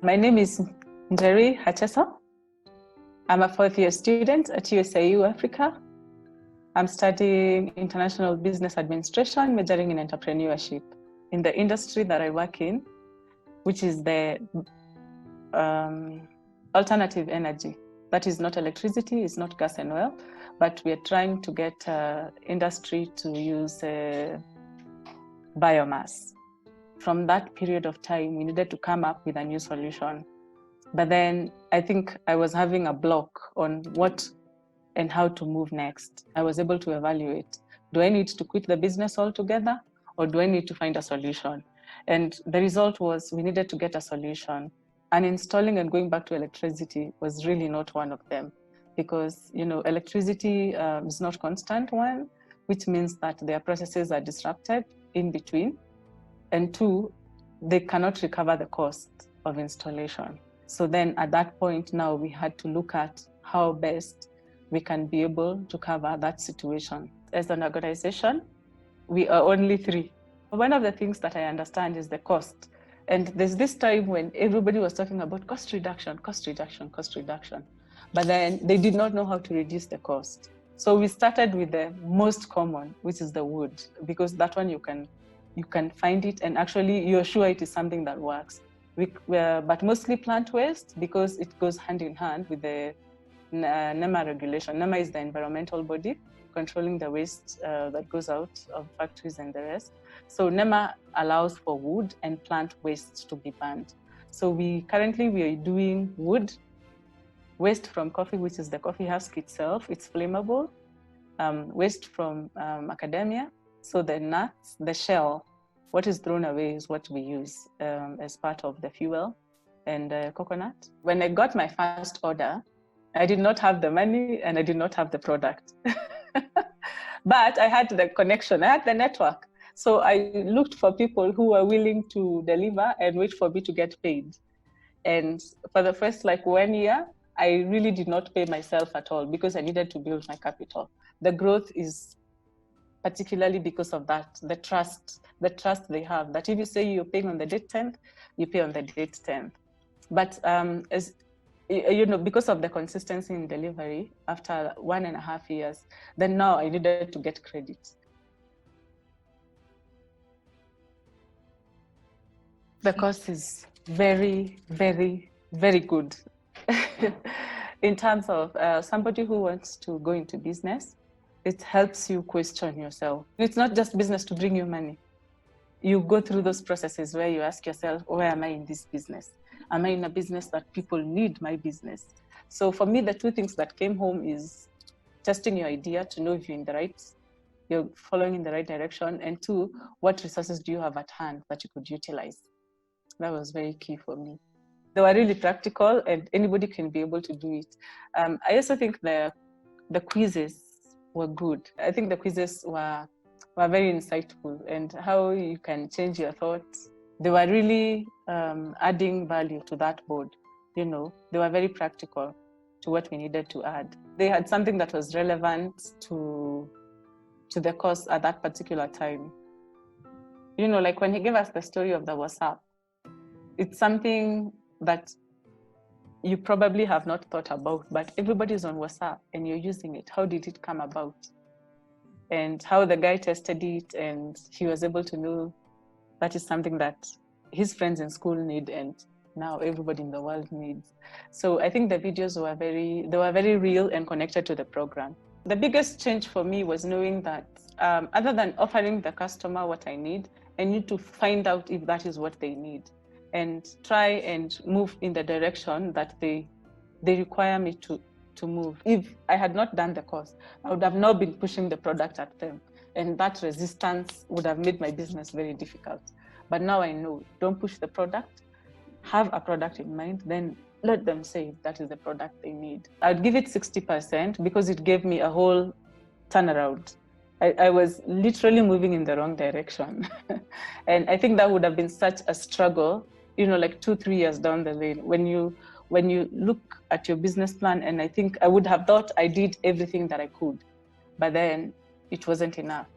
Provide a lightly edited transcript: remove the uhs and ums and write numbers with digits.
My name is Njeri Khacheso. I'm a fourth-year student at USIS Africa. I'm studying international business administration, majoring in entrepreneurship. In the industry that I work in, which is the alternative energy. That is not electricity, it's not gas and oil, but we are trying to get industry to use biomass. From that period of time, we needed to come up with a new solution. But then I think I was having a block on what and how to move next. I was able to evaluate, do I need to quit the business altogether, or do I need to find a solution? And the result was we needed to get a solution. And installing and going back to electricity was really not one of them, because electricity is not constant, one, which means that their processes are disrupted in between, and two, they cannot recover the cost of installation. So then at that point now we had to look at how best we can be able to cover that situation. As an organization, we are only 3. One of the things that I understand is the cost. And there's this time when everybody was talking about cost reduction, cost reduction, cost reduction. But then they did not know how to reduce the cost. So we started with the most common, which is the wood, because that one you can find it, and actually you're sure it is something that works. But mostly plant waste, because it goes hand in hand with the NEMA regulation. NEMA is the environmental body controlling the waste that goes out of factories and the rest. So NEMA allows for wood and plant waste to be banned. So currently we are doing wood, waste from coffee, which is the coffee husk itself, it's flammable, waste from academia, so the nuts, the shell, what is thrown away is what we use as part of the fuel, and coconut. When I got my first order, I did not have the money and I did not have the product. But I had the connection, I had the network. So I looked for people who were willing to deliver and wait for me to get paid. And for the first 1 year, I really did not pay myself at all because I needed to build my capital. The growth is particularly because of that, the trust they have, that if you say you're paying on the date 10th, you pay on the date 10th. But as because of the consistency in delivery, after 1.5 years, then now I needed to get credit. The cost is very, very, very good. In terms of somebody who wants to go into business, it helps you question yourself. It's not just business to bring you money. You go through those processes where you ask yourself, where am I in this business? Am I in a business that people need my business? So for me, the 2 things that came home is testing your idea to know if you're following in the right direction, and 2, what resources do you have at hand that you could utilize? That was very key for me. They were really practical and anybody can be able to do it. I also think the quizzes were good. I think the quizzes were very insightful, and how you can change your thoughts. They were really adding value to that board. They were very practical to what we needed to add. They had something that was relevant to the course at that particular time. Like when he gave us the story of the WhatsApp, it's something that you probably have not thought about, but everybody's on WhatsApp and you're using it. How did it come about? And how the guy tested it, and he was able to know that is something that his friends in school need, and now everybody in the world needs. So I think the videos were very real and connected to the program. The biggest change for me was knowing that other than offering the customer what I need to find out if that is what they need, and try and move in the direction that they require me to move. If I had not done the course, I would have not been pushing the product at them, and that resistance would have made my business very difficult. But now I know, don't push the product, have a product in mind, then let them say that is the product they need. I'd give it 60% because it gave me a whole turnaround. I was literally moving in the wrong direction. And I think that would have been such a struggle, 2-3 years down the lane, when you look at your business plan. And I think I would have thought I did everything that I could, but then it wasn't enough.